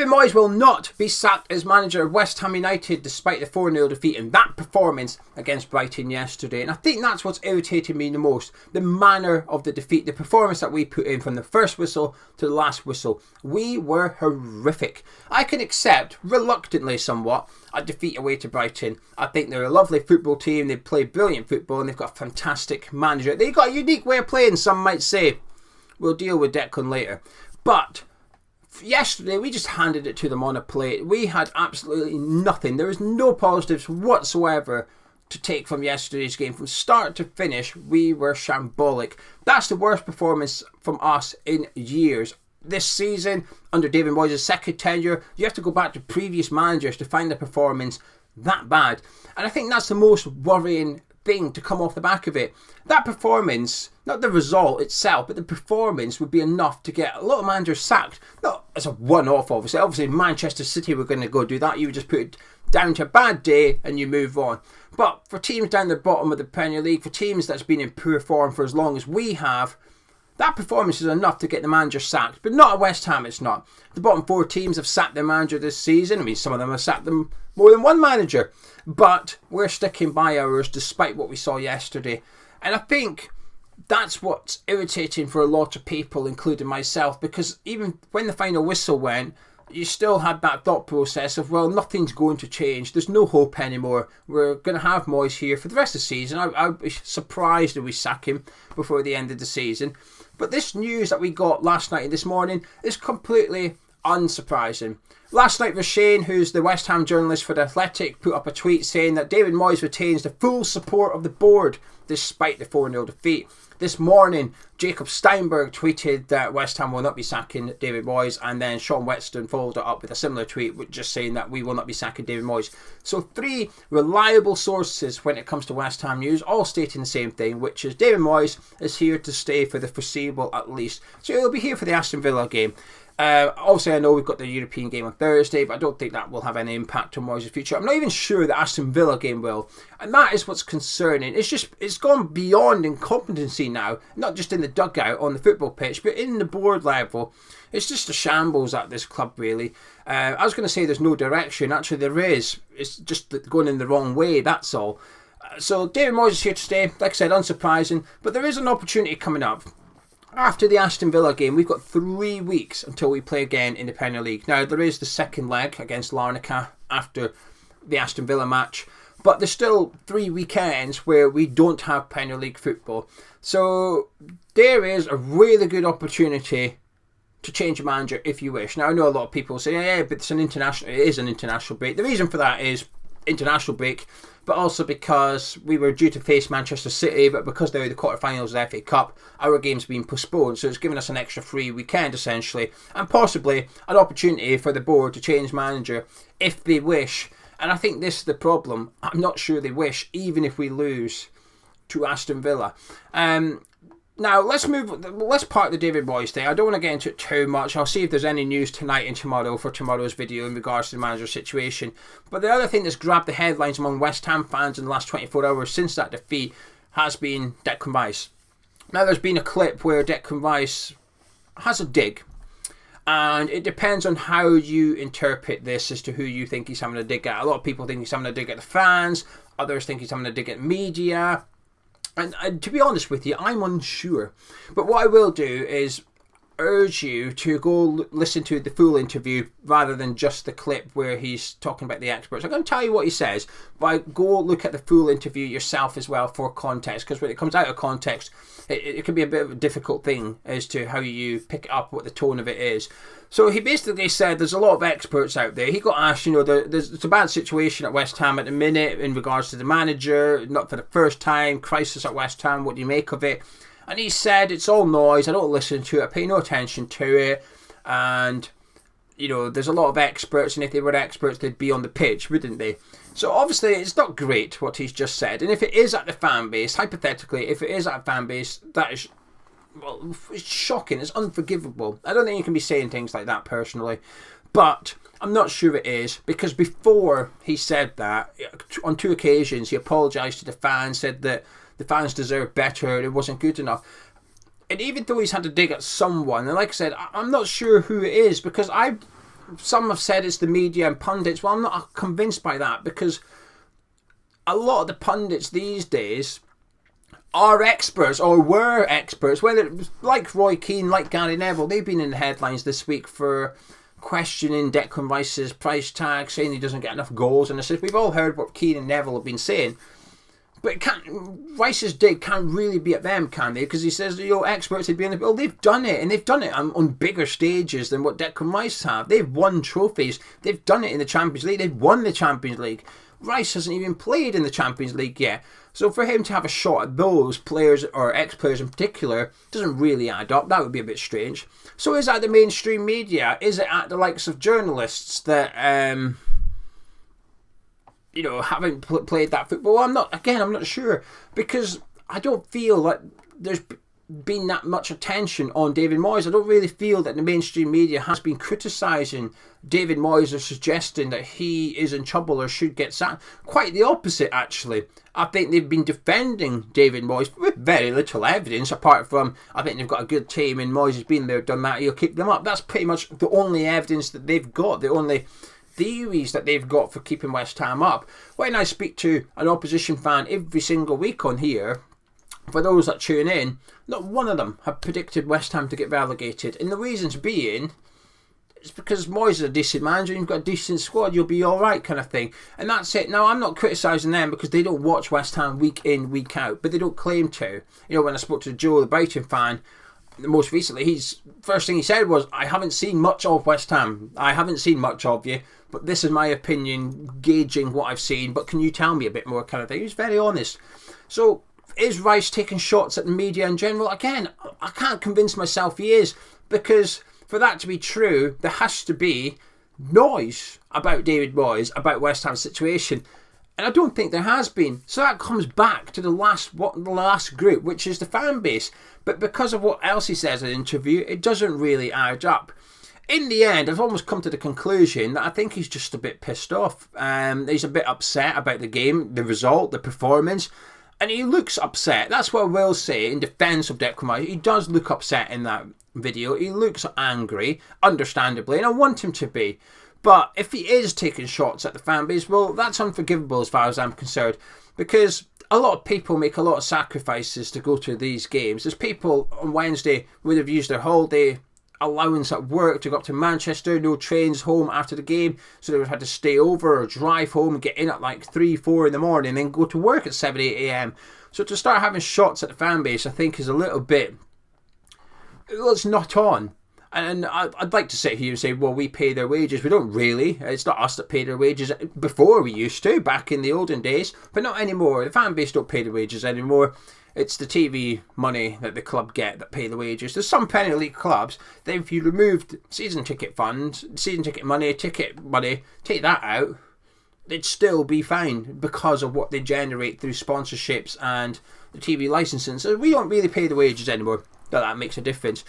Moyes will not be sacked as manager of West Ham United despite the 4-0 defeat in that performance against Brighton yesterday. And I think that's what's irritated me the most. The manner of the defeat, the performance that we put in from the first whistle to the last whistle. We were horrific. I can accept, reluctantly somewhat, a defeat away to Brighton. I think they're a lovely football team. They play brilliant football and they've got a fantastic manager. They've got a unique way of playing, some might say. We'll deal with Declan later. But yesterday, we just handed it to them on a plate. We had absolutely nothing. There was no positives whatsoever to take from yesterday's game. From start to finish, we were shambolic. That's the worst performance from us in years. This season, under David Moyes' second tenure, you have to go back to previous managers to find the performance that bad. And I think that's the most worrying thing to come off the back of it. That performance, not the result itself, but the performance would be enough to get a lot of managers sacked. Not as a one-off, obviously. Obviously, Manchester City were going to go do that. You would just put it down to a bad day and you move on. But for teams down the bottom of the Premier League, for teams that's been in poor form for as long as we have, that performance is enough to get the manager sacked. But not at West Ham, it's not. The bottom four teams have sacked their manager this season. I mean, some of them have sacked them more than one manager. But we're sticking by ours despite what we saw yesterday. And I think that's what's irritating for a lot of people, including myself. Because even when the final whistle went, you still had that thought process of, well, nothing's going to change. There's no hope anymore. We're going to have Moyes here for the rest of the season. I'd be surprised if we sack him before the end of the season. But this news that we got last night and this morning is completely unsurprising. Last night, Shane, who's the West Ham journalist for The Athletic, put up a tweet saying that David Moyes retains the full support of the board despite the 4-0 defeat. This morning, Jacob Steinberg tweeted that West Ham will not be sacking David Moyes, and then Sean Whetstone followed it up with a similar tweet just saying that we will not be sacking David Moyes. So 3 reliable sources when it comes to West Ham news, all stating the same thing, which is David Moyes is here to stay for the foreseeable at least. So he'll be here for the Aston Villa game. Obviously, I know we've got the European game on Thursday, but I don't think that will have any impact on Moyes' future. I'm not even sure the Aston Villa game will. And that is what's concerning. It's gone beyond incompetency now, not just in the dugout on the football pitch, but in the board level. It's just a shambles at this club, really. I was going to say there's no direction. Actually, there is. It's just going in the wrong way, that's all. So David Moyes is here to stay. Like I said, unsurprising. But there is an opportunity coming up. After the Aston Villa game, we've got 3 weeks until we play again in the Premier League. Now, there is the second leg against Larnaca after the Aston Villa match, but there's still 3 weekends where we don't have Premier League football. So there is a really good opportunity to change a manager if you wish. Now, I know a lot of people say, yeah, but it is an international break. The reason for that is international break, but also because we were due to face Manchester City, but because they're the quarterfinals of the FA Cup, our game's been postponed, so it's given us an extra free weekend essentially, and possibly an opportunity for the board to change manager if they wish. And I think this is the problem. I'm not sure they wish, even if we lose to Aston Villa. Now, let's park the David Moyes thing. I don't want to get into it too much. I'll see if there's any news tonight and tomorrow for tomorrow's video in regards to the manager's situation. But the other thing that's grabbed the headlines among West Ham fans in the last 24 hours since that defeat has been Declan Rice. Now, there's been a clip where Declan Rice has a dig. And it depends on how you interpret this as to who you think he's having a dig at. A lot of people think he's having a dig at the fans. Others think he's having a dig at media. And to be honest with you, I'm unsure. But what I will do is urge you to go listen to the full interview rather than just the clip where he's talking about the experts. I'm going to tell you what he says, but go look at the full interview yourself as well for context, because when it comes out of context, it can be a bit of a difficult thing as to how you pick it up, what the tone of it is. So he basically said there's a lot of experts out there. He got asked, it's a bad situation at West Ham at the minute in regards to the manager, not for the first time, crisis at West Ham, what do you make of it? And he said, it's all noise, I don't listen to it, I pay no attention to it, and, there's a lot of experts, and if they were experts, they'd be on the pitch, wouldn't they? So obviously, it's not great what he's just said, and if it is at the fan base, hypothetically, if it is at a fan base, that is, well, it's shocking, it's unforgivable. I don't think you can be saying things like that personally, but I'm not sure it is, because before he said that, on 2 occasions, he apologised to the fans, said that the fans deserve better, it wasn't good enough. And even though he's had to dig at someone, and like I said, I'm not sure who it is, because some have said it's the media and pundits. Well, I'm not convinced by that, because a lot of the pundits these days are experts, or were experts, whether it was like Roy Keane, like Gary Neville. They've been in the headlines this week for questioning Declan Rice's price tag, saying he doesn't get enough goals and assists. We've all heard what Keane and Neville have been saying, but Rice's dig can't really be at them, can they? Because he says, experts would be in the... Well, they've done it, and they've done it on bigger stages than what Declan Rice have. They've won trophies. They've done it in the Champions League. They've won the Champions League. Rice hasn't even played in the Champions League yet. So for him to have a shot at those players, or ex-players in particular, doesn't really add up. That would be a bit strange. So is that the mainstream media? Is it at the likes of journalists that, haven't played that football? I'm not sure. Because I don't feel like there's been that much attention on David Moyes. I don't really feel that the mainstream media has been criticising David Moyes or suggesting that he is in trouble or should get sacked. Quite the opposite, actually. I think they've been defending David Moyes with very little evidence, apart from, I think they've got a good team and Moyes has been there, done that, he'll keep them up. That's pretty much the only evidence that they've got, the only theories that they've got for keeping West Ham up. When I speak to an opposition fan every single week on here, for those that tune in, not one of them have predicted West Ham to get relegated. And the reasons being, it's because Moyes is a decent manager, you've got a decent squad, you'll be alright kind of thing. And that's it. Now, I'm not criticising them because they don't watch West Ham week in, week out, but they don't claim to. When I spoke to Joe, the Brighton fan, most recently, first thing he said was, I haven't seen much of West Ham. I haven't seen much of you, but this is my opinion, gauging what I've seen, but can you tell me a bit more kind of thing. He was very honest. So, is Rice taking shots at the media in general? Again, I can't convince myself he is, because for that to be true, there has to be noise about David Moyes, about West Ham's situation, and I don't think there has been. So that comes back to the last group, which is the fan base. But because of what else he says in an interview, it doesn't really add up. In the end, I've almost come to the conclusion that I think he's just a bit pissed off. He's a bit upset about the game, the result, the performance. And he looks upset. That's what I will say in defence of Declan Rice. He does look upset in that video. He looks angry, understandably, and I want him to be. But if he is taking shots at the fan base, well, that's unforgivable as far as I'm concerned. Because a lot of people make a lot of sacrifices to go to these games. There's people on Wednesday would have used their holiday allowance at work to go up to Manchester, no trains home after the game, so they would have had to stay over or drive home and get in at like 3-4 in the morning and then go to work at 7-8 a.m. So to start having shots at the fan base, I think is a little bit, well, it's not on. And I'd like to sit here and say, well, we pay their wages. We don't really. It's not us that pay their wages. Before we used to, back in the olden days, but not anymore. The fan base don't pay the wages anymore. It's the TV money that the club get that pay the wages. There's some Premier League clubs that if you removed season ticket funds, season ticket money, take that out, they'd still be fine because of what they generate through sponsorships and the TV licensing. So we don't really pay the wages anymore. That makes a difference.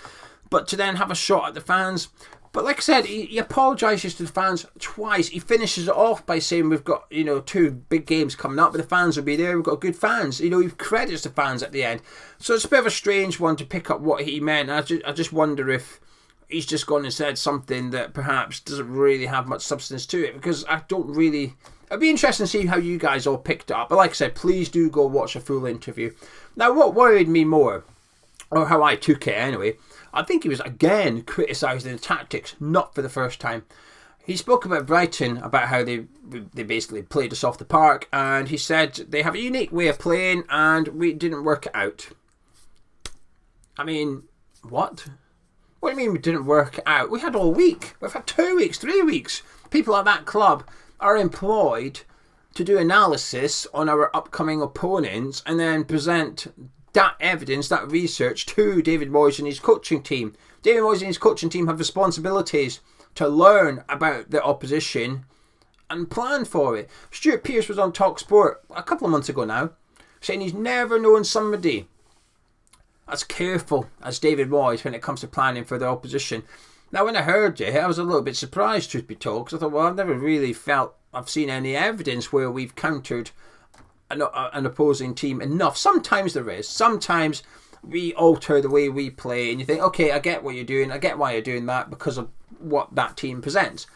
But to then have a shot at the fans, but like I said, he apologises to the fans twice. He finishes it off by saying we've got, 2 big games coming up, but the fans will be there. We've got good fans. He credits the fans at the end. So it's a bit of a strange one to pick up what he meant. I just wonder if he's just gone and said something that perhaps doesn't really have much substance to it, because I don't really... It'd be interesting to see how you guys all picked it up. But like I said, please do go watch a full interview. Now, what worried me more, or how I took it anyway, I think he was again criticising the tactics, not for the first time. He spoke about Brighton, about how they basically played us off the park, and he said they have a unique way of playing and we didn't work it out. I mean, what? What do you mean we didn't work it out? We had all week. We've had 2 weeks, 3 weeks. People at that club are employed to do analysis on our upcoming opponents and then present that evidence, that research to David Moyes and his coaching team. David Moyes and his coaching team have responsibilities to learn about the opposition and plan for it. Stuart Pearce was on TalkSport a couple of months ago now, saying he's never known somebody as careful as David Moyes when it comes to planning for the opposition. Now, when I heard it, I was a little bit surprised, truth be told, because I thought, well, I've never really felt I've seen any evidence where we've countered an opposing team enough. Sometimes there is. Sometimes we alter the way we play, and you think, okay, I get what you're doing, I get why you're doing that because of what that team presents,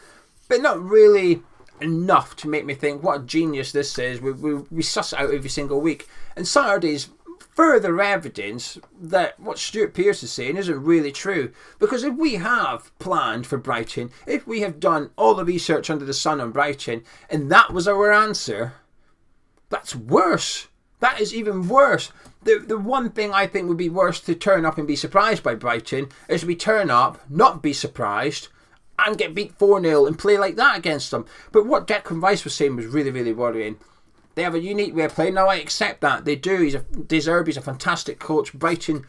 but not really enough to make me think what a genius this is. We suss it out every single week, and Saturday's further evidence that what Stuart Pearce is saying isn't really true. Because if we have planned for Brighton, if we have done all the research under the sun on Brighton, and that was our answer, that's worse. That is even worse. The one thing I think would be worse to turn up and be surprised by Brighton is we turn up, not be surprised, and get beat 4-0 and play like that against them. But what Declan Rice was saying was really, really worrying. They have a unique way of playing. Now, I accept that. They do. De Zerbi's a fantastic coach. Brighton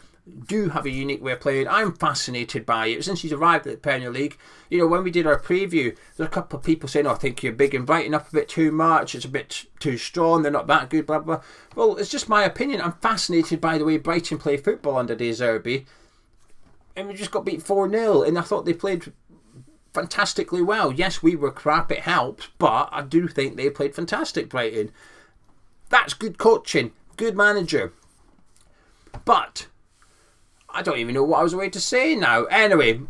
do have a unique way of playing. I'm fascinated by it. Since he's arrived at the Premier League, you know, when we did our preview, there's a couple of people saying, oh, I think you're bigging Brighton up a bit too much. It's a bit too strong. They're not that good, blah, blah. Well, it's just my opinion. I'm fascinated by the way Brighton play football under De Zerbi. And we just got beat 4-0. And I thought they played fantastically well. Yes, we were crap. It helps. But I do think they played fantastic, Brighton. That's good coaching, good manager. But I don't even know what I was going to say now. Anyway,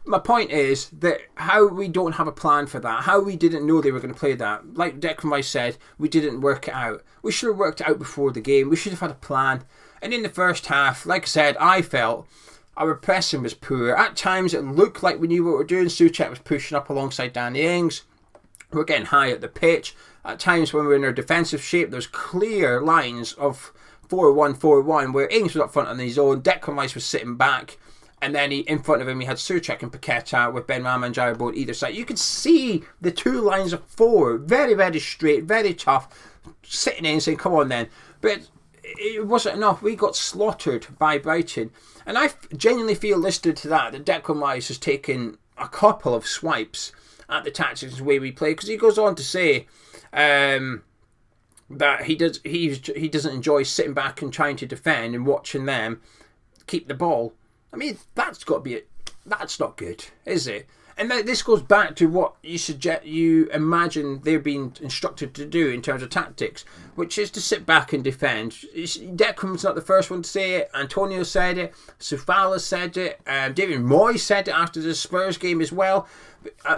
my point is that how we don't have a plan for that, how we didn't know they were going to play that. Like Declan Rice said, we didn't work it out. We should have worked it out before the game. We should have had a plan. And in the first half, like I said, I felt our pressing was poor. At times it looked like we knew what we were doing. Souček was pushing up alongside Danny Ings. We're getting high at the pitch. At times when we were in our defensive shape, there's clear lines of 4-1-4-1 where Ings was up front on his own, Declan Rice was sitting back, and then in front of him he had Souček and Paqueta with Ben Rama and Jaribo on either side. You could see the two lines of four, very, very straight, very tough, sitting in saying, come on then. But it wasn't enough. We got slaughtered by Brighton. And I genuinely feel, listening to that Declan Rice has taken a couple of swipes at the tactics and the way we play, because he goes on to say that he doesn't enjoy sitting back and trying to defend and watching them keep the ball. I mean, that's not good, is it? And this goes back to what you imagine they're being instructed to do in terms of tactics, which is to sit back and defend. Declan's not the first one to say it. Antonio said it. Sufala said it. David Moyes said it after the Spurs game as well.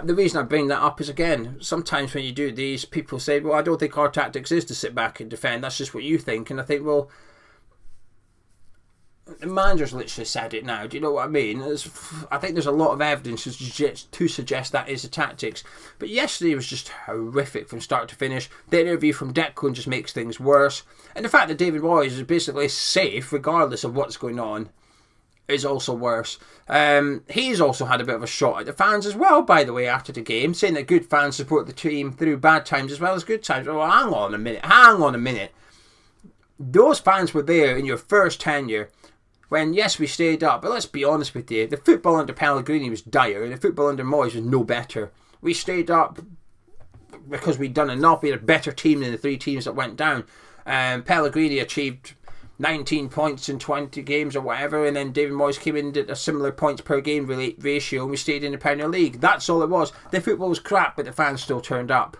The reason I bring that up is, again, sometimes when you do these, people say, well, I don't think our tactics is to sit back and defend. That's just what you think. And I think, well, the manager's literally said it now. Do you know what I mean? I think there's a lot of evidence to suggest that is the tactics. But yesterday was just horrific from start to finish. The interview from Declan just makes things worse. And the fact that David Moyes is basically safe regardless of what's going on is also worse. He's also had a bit of a shot at the fans as well, by the way, after the game, saying that good fans support the team through bad times as well as good times. Well, hang on a minute. Those fans were there in your first tenure when, yes, we stayed up, but let's be honest with you, the football under Pellegrini was dire, and the football under Moyes was no better. We stayed up because we'd done enough. We had a better team than the three teams that went down. Pellegrini achieved 19 points in 20 games or whatever, and then David Moyes came in and did a similar points per game ratio, and we stayed in the Premier League. That's all it was. The football was crap, but the fans still turned up.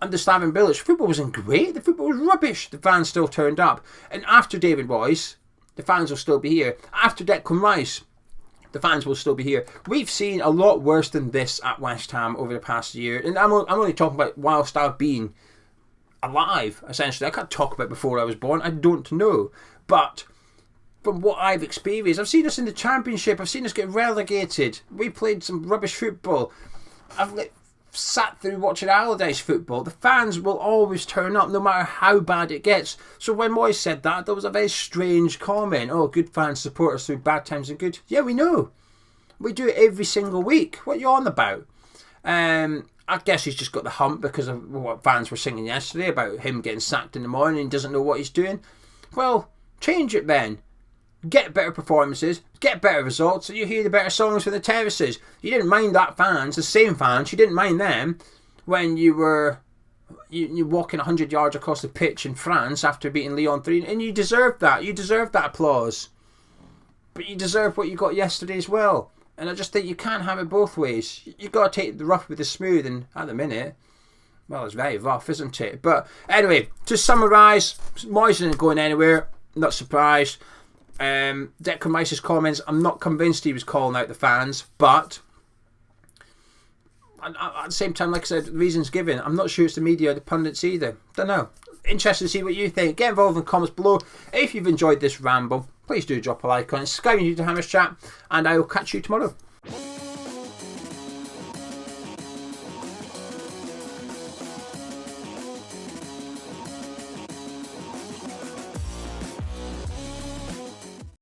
Under Slaven Bilic, football wasn't great. The football was rubbish. The fans still turned up. And after David Moyes, the fans will still be here. After Declan Rice, the fans will still be here. We've seen a lot worse than this at West Ham over the past year. And I'm only talking about whilst I've been alive, essentially. I can't talk about before I was born. I don't know. But from what I've experienced, I've seen us in the Championship. I've seen us get relegated. We played some rubbish football. I've sat through watching Allardyce football. The fans will always turn up no matter how bad it gets. So when Moyes said that, there was a very strange comment. Oh, good fans support us through bad times and good. Yeah, we know. We do it every single week. What are you on about? I guess he's just got the hump because of what fans were singing yesterday about him getting sacked in the morning and doesn't know what he's doing. Well, change it then. Get better performances, get better results, and you hear the better songs from the terraces. You didn't mind that fans, the same fans, you didn't mind them when you were walking 100 yards across the pitch in France after beating Lyon 3, and you deserved that. You deserved that applause. But you deserve what you got yesterday as well. And I just think you can't have it both ways. You've got to take the rough with the smooth, and at the minute, well, it's very rough, isn't it? But anyway, to summarise, Moyes isn't going anywhere, not surprised. Declan Rice's comments, I'm not convinced he was calling out the fans, but at the same time, like I said, the reasons given, I'm not sure it's the media or the pundits either. Don't know. Interested to see what you think. Get involved in the comments below. If you've enjoyed this ramble, please do drop a like on it. Subscribe to Hammer's Chat, and I will catch you tomorrow.